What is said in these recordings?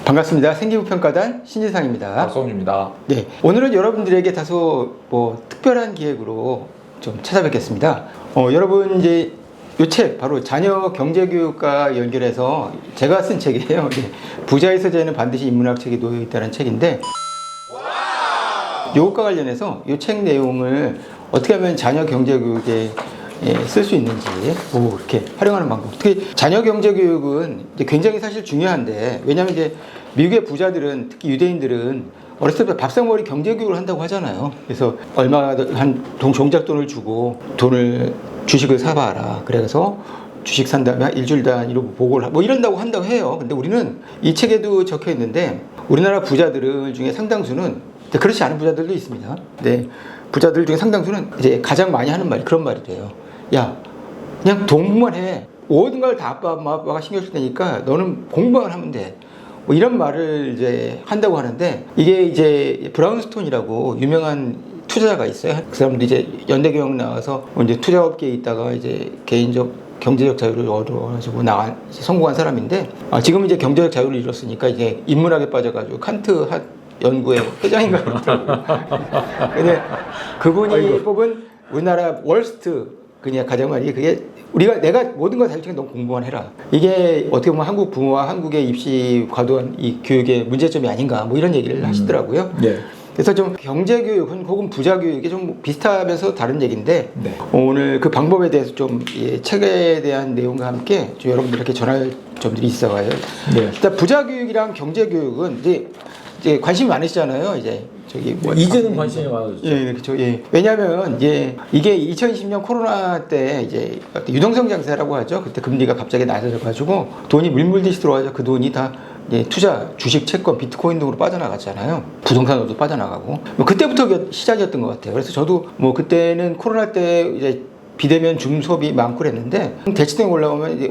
반갑습니다. 생기부평가단 신지상입니다. 박성준입니다. 네, 오늘은 여러분들에게 다소 특별한 기획으로 좀 찾아뵙겠습니다. 여러분 이제 이 책 바로 자녀 경제교육과 연결해서 제가 쓴 책이에요. 부자의 서재에는 반드시 인문학 책이 놓여 있다는 책인데, 이것과 관련해서 이 책 내용을 어떻게 하면 자녀 경제교육에 쓸 수 있는지 이렇게 활용하는 방법. 특히 자녀 경제교육은 이제 굉장히 사실 중요한데, 왜냐하면 이제 미국의 부자들은, 특히 유대인들은 어렸을 때 밥상머리 경제교육을 한다고 하잖아요. 그래서 얼마 종잣돈을 주고 주식을 사봐라. 그래서 주식 산 다음에 일주일 단위로 보고를 이런다고 한다고 해요. 근데 우리는 이 책에도 적혀 있는데, 우리나라 부자들 중에 상당수는, 그렇지 않은 부자들도 있습니다. 네, 부자들 중에 상당수는 이제 가장 많이 하는 말이 그런 말이래요. 야, 그냥 공부만 해. 모든 걸 다 아빠가 신경 쓸 테니까 너는 공부만 하면 돼. 이런 말을 이제 한다고 하는데, 이게 이제 브라운스톤이라고 유명한 투자자가 있어요. 그 사람도 이제 연대경영 나와서 이제 투자업계에 있다가 이제 개인적 경제적 자유를 얻어가지고 성공한 사람인데, 지금 이제 경제적 자유를 잃었으니까 이제 인문학에 빠져가지고 칸트 연구회 회장인가 그렇더라고요. 근데 그분이 뽑은 우리나라 월스트 그냥 가장 말이, 그게 내가 모든 걸 다 할 테니까 너 공부만 해라. 이게 어떻게 보면 한국 부모와 한국의 입시 과도한 이 교육의 문제점이 아닌가 이런 얘기를 하시더라고요. 네. 그래서 좀 경제교육 혹은 부자교육이 좀 비슷하면서 다른 얘기인데, 네. 오늘 그 방법에 대해서 좀 책에 대한 내용과 함께 좀 여러분들께 전할 점들이 있어요. 네. 일단 부자교육이랑 경제교육은 이제 관심이 많으시잖아요. 이제는 관심이 많아졌죠. 예, 그렇죠. 예. 왜냐하면 이게 2020년 코로나 때 이제 유동성 장세라고 하죠. 그때 금리가 갑자기 낮아져가지고 돈이 물물듯이 들어와서 그 돈이 다 투자, 주식, 채권, 비트코인 등으로 빠져나갔잖아요. 부동산으로도 빠져나가고. 그때부터 시작이었던 것 같아요. 그래서 저도 그때는 코로나 때 이제 비대면 중수업이 많고 그랬는데, 대치동에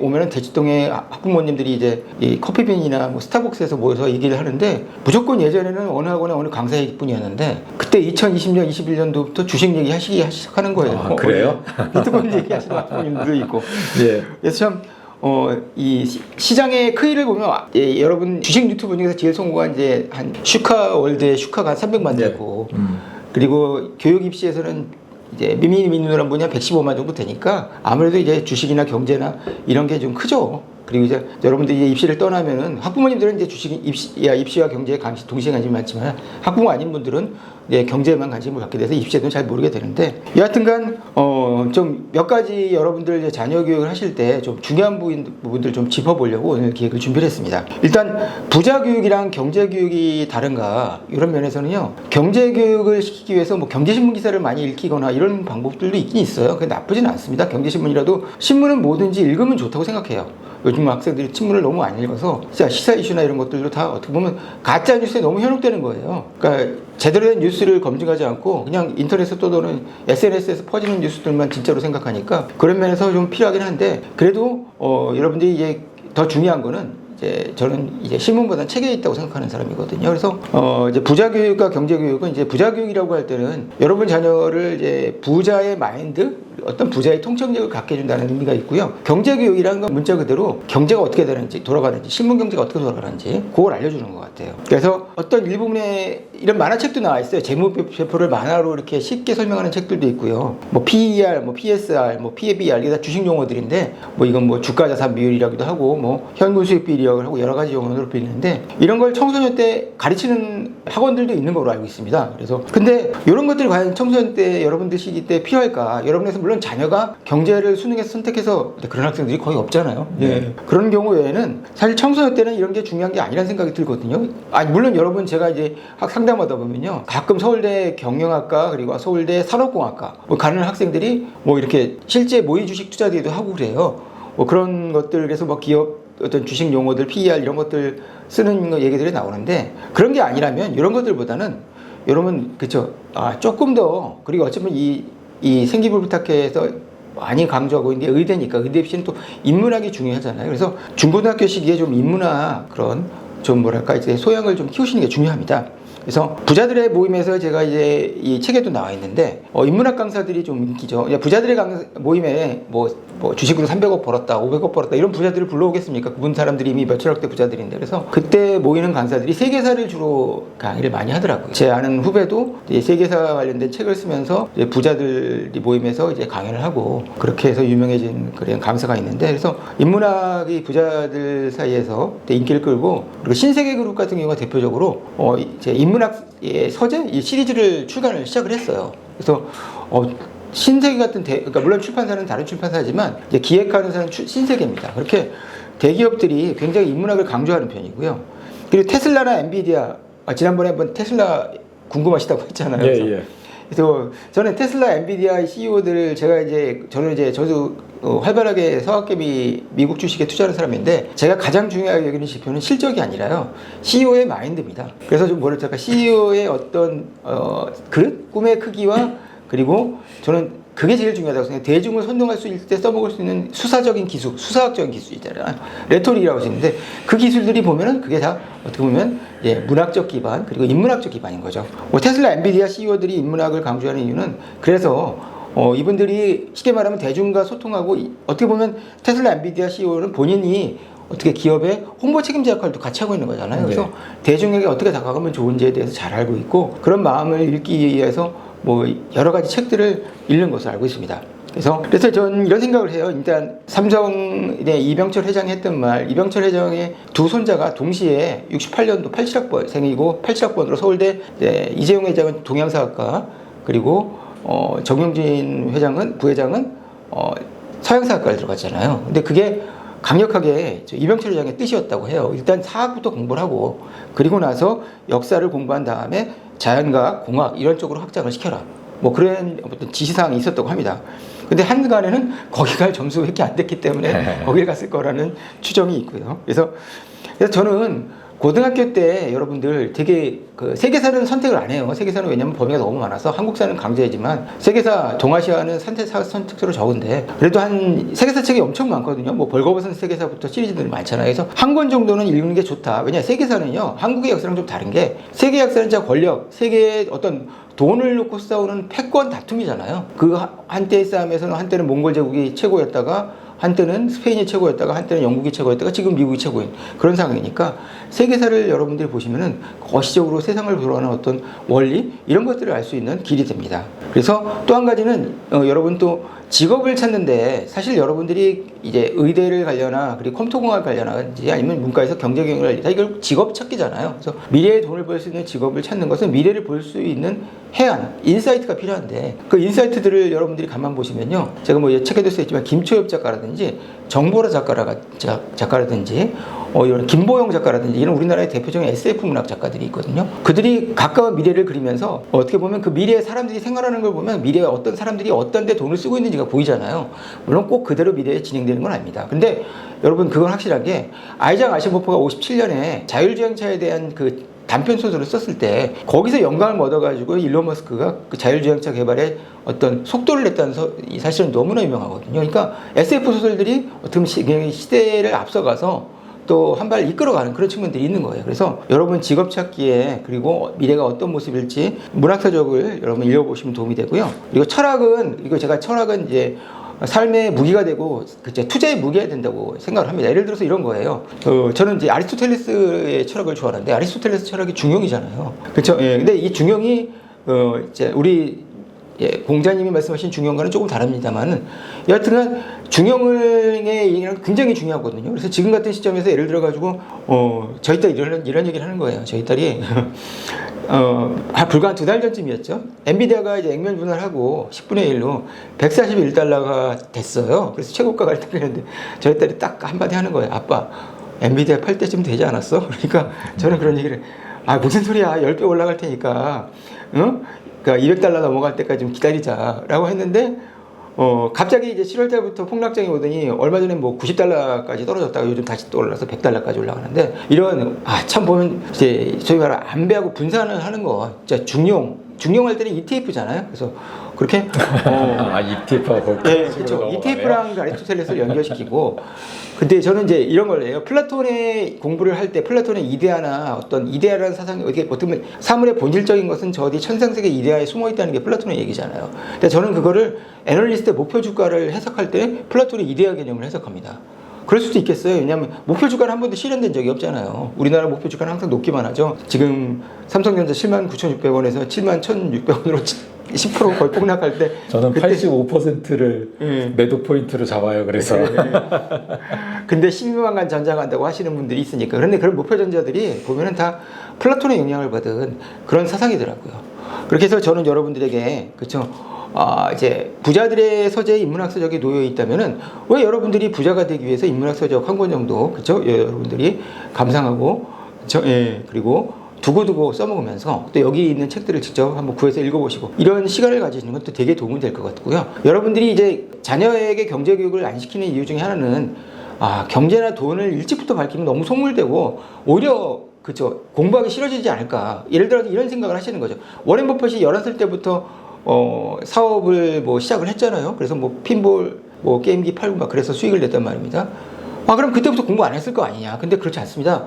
오면은 대치동에 학부모님들이 이제 이 커피빈이나 스타벅스에서 모여서 얘기를 하는데, 무조건 예전에는 어느 학원에 어느 강사 얘기뿐이었는데, 그때 2020년, 21년도부터 주식 얘기 하시기 시작하는 거예요. 그래요? 비트코인 얘기 하시는 학부모님들도 있고. 네. 그래서 참, 이 시장의 크기를 보면, 여러분 주식 유튜브 중에서 제일 성공한 이제 한 슈카월드의 슈카가 300만 되고, 그리고 교육 입시에서는 이제 민우란 분야 115만 정도 되니까, 아무래도 이제 주식이나 경제나 이런 게 좀 크죠. 그리고 이제 여러분들이 이제 입시를 떠나면은, 학부모님들은 이제 입시와 경제에 동시에 관심이 많지만, 학부모 아닌 분들은 이제 경제에만 관심을 갖게 돼서 입시에는 잘 모르게 되는데, 여하튼간 좀 몇 가지 여러분들 이제 자녀 교육을 하실 때 좀 중요한 부분들 좀 짚어보려고 오늘 기획을 준비를 했습니다. 일단 부자 교육이랑 경제 교육이 다른가, 이런 면에서는요, 경제 교육을 시키기 위해서 경제신문 기사를 많이 읽히거나 이런 방법들도 있긴 있어요. 그게 나쁘진 않습니다. 경제신문이라도 신문은 뭐든지 읽으면 좋다고 생각해요. 요즘 학생들이 신문을 너무 안 읽어서 진짜 시사 이슈나 이런 것들도 다 어떻게 보면 가짜 뉴스에 너무 현혹되는 거예요. 그러니까 제대로 된 뉴스를 검증하지 않고 그냥 인터넷에 떠도는 SNS에서 퍼지는 뉴스들만 진짜로 생각하니까, 그런 면에서 좀 필요하긴 한데, 그래도 여러분들이 이제 더 중요한 거는, 저는 이제 신문보다는 책에 있다고 생각하는 사람이거든요. 그래서 이제 부자 교육과 경제 교육은, 이제 부자 교육이라고 할 때는 여러분 자녀를 이제 부자의 마인드, 어떤 부자의 통찰력을 갖게 해준다는 의미가 있고요. 경제 교육이라는 건 문자 그대로 경제가 어떻게 되는지, 돌아가는지, 신문 경제가 어떻게 돌아가는지 그걸 알려주는 것 같아요. 그래서 어떤 일부분의 이런 만화책도 나와 있어요. 재무제표를 만화로 이렇게 쉽게 설명하는 책들도 있고요. PER, PSR, PABR, 이게 다 주식 용어들인데, 이건 주가 자산 비율이라고도 하고, 현금 수익 비율이라고 하고 여러 가지 용어로 빌리는데, 이런 걸 청소년 때 가르치는 학원들도 있는 걸로 알고 있습니다. 그래서 근데 이런 것들이 과연 청소년 때 여러분들 시기 때 필요할까? 여러분에서 물론 자녀가 경제를 수능에서 선택해서, 그런 학생들이 거의 없잖아요. 예. 그런 경우 외에는 사실 청소년 때는 이런 게 중요한 게 아니라는 생각이 들거든요. 물론 여러분, 제가 이제 상담하다 보면요, 가끔 서울대 경영학과 그리고 서울대 산업공학과 가는 학생들이 이렇게 실제 모의 주식 투자 대회도 하고 그래요. 그런 것들에서 기업 어떤 주식 용어들, PER 이런 것들 쓰는 얘기들이 나오는데, 그런 게 아니라면 이런 것들보다는 여러분, 그쵸, 조금 더, 그리고 어쩌면 이 생기부를 부탁해서 많이 강조하고 있는 게 의대니까, 의대 입시는 또 인문학이 중요하잖아요. 그래서 중고등학교 시기에 좀 인문학 그런 좀 이제 소양을 좀 키우시는 게 중요합니다. 그래서 부자들의 모임에서 제가 이제 이 책에도 나와 있는데 인문학 강사들이 좀 인기죠. 부자들의 모임에 뭐 주식으로 300억 벌었다, 500억 벌었다 이런 부자들을 불러오겠습니까? 그분 사람들이 이미 몇천억대 부자들인데 그래서 그때 모이는 강사들이 세계사를 주로 강의를 많이 하더라고요. 제 아는 후배도 이제 세계사 관련된 책을 쓰면서 이제 부자들이 모임에서 이제 강연을 하고 그렇게 해서 유명해진 그런 강사가 있는데 그래서 인문학이 부자들 사이에서 인기를 끌고 그리고 신세계 그룹 같은 경우가 대표적으로 이제 인문학의 서재 이 시리즈를 출간을 시작을 했어요. 그래서 신세계 같은 그러니까 물론 출판사는 다른 출판사지만 이제 기획하는 사람은 신세계입니다. 그렇게 대기업들이 굉장히 인문학을 강조하는 편이고요. 그리고 테슬라나 엔비디아 지난번에 한번 테슬라 궁금하시다고 했잖아요. 예. 그래서 저는 테슬라, 엔비디아 CEO들을 저도 활발하게 서학개미 미국 주식에 투자하는 사람인데 제가 가장 중요하게 여기는 지표는 실적이 아니라요. CEO의 마인드입니다. 그래서 좀 뭐랄까 CEO의 어떤 꿈의 크기와 그리고 저는 그게 제일 중요하다고 생각해요. 대중을 선동할 수 있을 때 써먹을 수 있는 수사적인 기술, 수사학적인 기술 있잖아요. 레토릭이라고 할 수 있는데 그 기술들이 보면은 그게 다 어떻게 보면 문학적 기반 그리고 인문학적 기반인 거죠. 테슬라, 엔비디아 CEO들이 인문학을 강조하는 이유는 그래서 이분들이 쉽게 말하면 대중과 소통하고 어떻게 보면 테슬라, 엔비디아 CEO는 본인이 어떻게 기업의 홍보 책임자 역할도 같이 하고 있는 거잖아요. 그래서 대중에게 어떻게 다가가면 좋은지에 대해서 잘 알고 있고 그런 마음을 읽기 위해서 여러 가지 책들을 읽는 것을 알고 있습니다. 그래서 저는 이런 생각을 해요. 일단 삼성의 이병철 회장이 했던 말, 이병철 회장의 두 손자가 동시에 68년도 87학번생이고 87학번으로 서울대, 이재용 회장은 동양사학과, 그리고 정용진 부회장은 서양사학과를 들어갔잖아요. 근데 그게 강력하게 이병철 회장의 뜻이었다고 해요. 일단 사학부터 공부를 하고 그리고 나서 역사를 공부한 다음에 자연과학, 공학 이런 쪽으로 확장을 시켜라. 그런 어떤 지시사항이 있었다고 합니다. 근데 한간에는 거기 갈 점수밖에 안 됐기 때문에 거길 갔을 거라는 추정이 있고요. 그래서 저는 고등학교 때 여러분들 되게 세계사는 선택을 안 해요. 세계사는 왜냐면 범위가 너무 많아서 한국사는 강제이지만 세계사, 동아시아는 선택적으로 적은데 그래도 세계사 책이 엄청 많거든요. 벌거벗은 세계사부터 시리즈들이 많잖아요. 그래서 한 권 정도는 읽는 게 좋다. 왜냐 세계사는요 한국의 역사랑 좀 다른 게 세계 역사는 진짜 권력, 세계의 어떤 돈을 놓고 싸우는 패권 다툼이잖아요. 그 한때의 싸움에서는 한때는 몽골 제국이 최고였다가 한때는 스페인이 최고였다가 한때는 영국이 최고였다가 지금 미국이 최고인 그런 상황이니까 세계사를 여러분들이 보시면은 거시적으로 세상을 돌아가는 어떤 원리 이런 것들을 알 수 있는 길이 됩니다. 그래서 또 한 가지는 여러분 또 직업을 찾는데 사실 여러분들이 이제 의대를 가려나 그리고 컴퓨터공학을 가려나든지 아니면 문과에서 경제경영을 하려나 이걸 직업 찾기잖아요. 그래서 미래에 돈을 벌 수 있는 직업을 찾는 것은 미래를 볼 수 있는 해안, 인사이트가 필요한데 그 인사이트들을 여러분들이 가만 보시면요. 제가 책에도 써있지만 김초엽 작가라든지 정보라 작가라든지 이런 김보영 작가라든지 이런 우리나라의 대표적인 SF 문학 작가들이 있거든요. 그들이 가까운 미래를 그리면서 어떻게 보면 그 미래에 사람들이 생활하는 걸 보면 미래에 어떤 사람들이 어떤 데 돈을 쓰고 있는지가 보이잖아요. 물론 꼭 그대로 미래에 진행되는 건 아닙니다. 근데 여러분 그건 확실한 게 아이작 아시모프가 57년에 자율주행차에 대한 그 단편 소설을 썼을 때 거기서 영감을 얻어가지고 일론 머스크가 그 자율주행차 개발에 어떤 속도를 냈다는 이 사실은 너무나 유명하거든요. 그러니까 SF 소설들이 어떻게 보면 시대를 앞서가서 또 한 발 이끌어가는 그런 측면들이 있는 거예요. 그래서 여러분 직업 찾기에 그리고 미래가 어떤 모습일지 문학서적을 여러분 읽어보시면 도움이 되고요. 그리고 철학은 이제 삶의 무기가 되고 투자의 무기가 된다고 생각을 합니다. 예를 들어서 이런 거예요. 저는 이제 아리스토텔레스의 철학을 좋아하는데 아리스토텔레스 철학이 중용이잖아요. 그렇죠? 예. 근데 이 중용이 이제 우리 공자님이 말씀하신 중용과는 조금 다릅니다만은 여하튼간 중용의 얘기는 굉장히 중요하거든요. 그래서 지금 같은 시점에서 예를 들어 가지고 저희 딸이 이런 얘기를 하는 거예요. 저희 딸이 불과 한 2달 전쯤이었죠. 엔비디아가 이제 액면 분할하고 10분의 1로 141달러가 됐어요. 그래서 최고가가 했는데 저희 딸이 딱 한마디 하는 거예요. 아빠, 엔비디아 팔 때쯤 되지 않았어? 그러니까 저는 그런 얘기를 무슨 소리야. 10배 올라갈 테니까 그러니까 200달러 넘어갈 때까지 좀 기다리자라고 했는데 갑자기 이제 7월 달부터 폭락장이 오더니 얼마 전에 90달러까지 떨어졌다가 요즘 다시 또 올라서 100달러까지 올라가는데 이런 참 보면 이제 소위 말하는 안배하고 분산을 하는 거 진짜 중용할 때는 ETF잖아요. 그래서 그렇게 ETF하고 그렇게 네, 그렇죠. ETF랑 아리스토텔레스를 연결시키고. 근데 저는 이제 이런 걸 해요. 플라톤의 공부를 할 때 플라톤의 이데아나 어떤 이데아라는 사상이 어떻게 보면 사물의 본질적인 것은 저 어디 천상세계 이데아에 숨어 있다는 게 플라톤의 얘기잖아요. 근데 저는 그거를 애널리스트의 목표 주가를 해석할 때 플라톤의 이데아 개념을 해석합니다. 그럴 수도 있겠어요. 왜냐하면 목표 주가는 한 번도 실현된 적이 없잖아요. 우리나라 목표 주가는 항상 높기만 하죠. 지금 삼성전자 79,600원에서 71,600원으로 10% 거의 폭락할 때 저는 85%를 매도 포인트로 잡아요. 그래서 근데 12만간 전장한다고 하시는 분들이 있으니까. 그런데 그런 목표 전자들이 보면은 다 플라톤의 영향을 받은 그런 사상이더라고요. 그렇게 해서 저는 여러분들에게 그렇죠. 이제 부자들의 서재에 인문학 서적이 놓여 있다면은 왜 여러분들이 부자가 되기 위해서 인문학 서적 한 권 정도 그렇죠? 여러분들이 감상하고 그리고 두고두고 써먹으면서 또 여기 있는 책들을 직접 한번 구해서 읽어보시고 이런 시간을 가지시는 것도 되게 도움이 될 것 같고요. 여러분들이 이제 자녀에게 경제 교육을 안 시키는 이유 중에 하나는 경제나 돈을 일찍부터 밝히면 너무 속물되고 오히려 그렇죠 공부하기 싫어지지 않을까. 예를 들어서 이런 생각을 하시는 거죠. 워렌 버핏이 11살 때부터 사업을 시작을 했잖아요. 그래서 핀볼 게임기 팔고 막 그래서 수익을 냈단 말입니다. 그럼 그때부터 공부 안 했을 거 아니냐. 근데 그렇지 않습니다.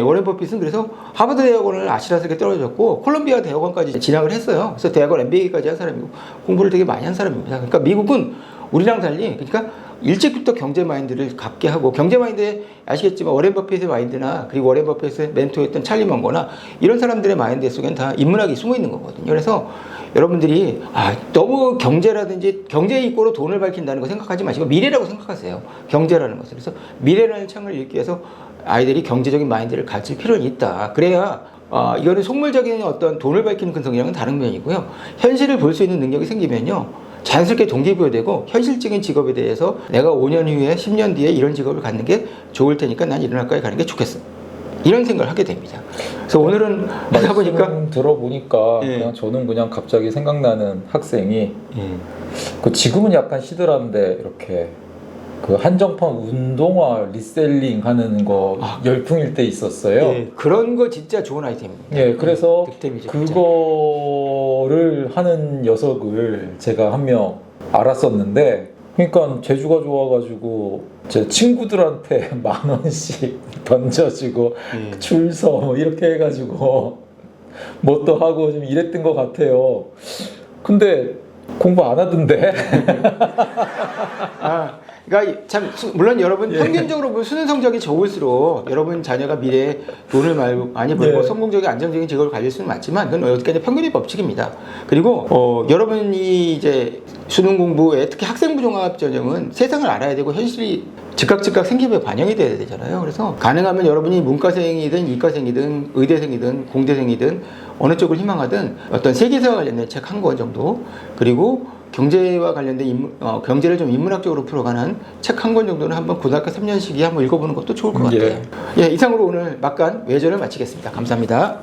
워렌 버핏은 그래서 하버드 대학원을 아슬아슬하게 떨어졌고 콜롬비아 대학원까지 진학을 했어요. 그래서 대학원 MBA까지 한 사람이고 공부를 되게 많이 한 사람입니다. 그러니까 미국은 우리랑 달리 그러니까 일찍부터 경제 마인드를 갖게 하고 경제 마인드에 아시겠지만 워렌 버핏의 마인드나 그리고 워렌 버핏의 멘토였던 찰리 먼거나 이런 사람들의 마인드 속엔 다 인문학이 숨어 있는 거거든요. 그래서 여러분들이 너무 경제라든지 경제 이꼬로 돈을 밝힌다는 거 생각하지 마시고 미래라고 생각하세요. 경제라는 것을. 그래서 미래라는 창을 읽기 위해서 아이들이 경제적인 마인드를 가질 필요는 있다. 그래야 이거는 속물적인 어떤 돈을 밝히는 근성이랑은 다른 면이고요. 현실을 볼 수 있는 능력이 생기면요. 자연스럽게 동기부여되고 현실적인 직업에 대해서 내가 5년 후에 10년 뒤에 이런 직업을 갖는 게 좋을 테니까 난 이런 학과에 가는 게 좋겠어. 이런 생각을 하게 됩니다. 그래서 오늘은 하다 보니까 들어보니까 저는 그냥 갑자기 생각나는 학생이 지금은 약간 시들한데 이렇게 그 한정판 운동화 리셀링 하는 거 열풍일 때 있었어요. 그런 거 진짜 좋은 아이템입니다. 그래서 득템이죠, 그거를 하는 녀석을 제가 한 명 알았었는데, 그러니까 재주가 좋아가지고 제 친구들한테 10,000원씩 던져주고 줄 서 이렇게 해가지고 뭣도 하고 좀 이랬던 것 같아요. 근데 공부 안 하던데. 그러니까 참 물론 여러분 평균적으로 수능 성적이 좋을수록 여러분 자녀가 미래에 돈을 많이 벌고 성공적인 안정적인 직업을 가질 수는 맞지만 그건 어디까지 평균의 법칙입니다. 그리고 여러분이 이제 수능 공부에 특히 학생부 종합 전형은 세상을 알아야 되고 현실이 즉각 생기부에 반영이 돼야 되잖아요. 그래서 가능하면 여러분이 문과생이든 이과생이든 의대생이든 공대생이든 어느 쪽을 희망하든 어떤 세계사와 관련된 책 한 권 정도 그리고 경제와 관련된 경제를 좀 인문학적으로 풀어가는 책 한 권 정도는 한번 고등학교 3년식이 한번 읽어보는 것도 좋을 것 같아요. 이상으로 오늘 막간 외전을 마치겠습니다. 감사합니다.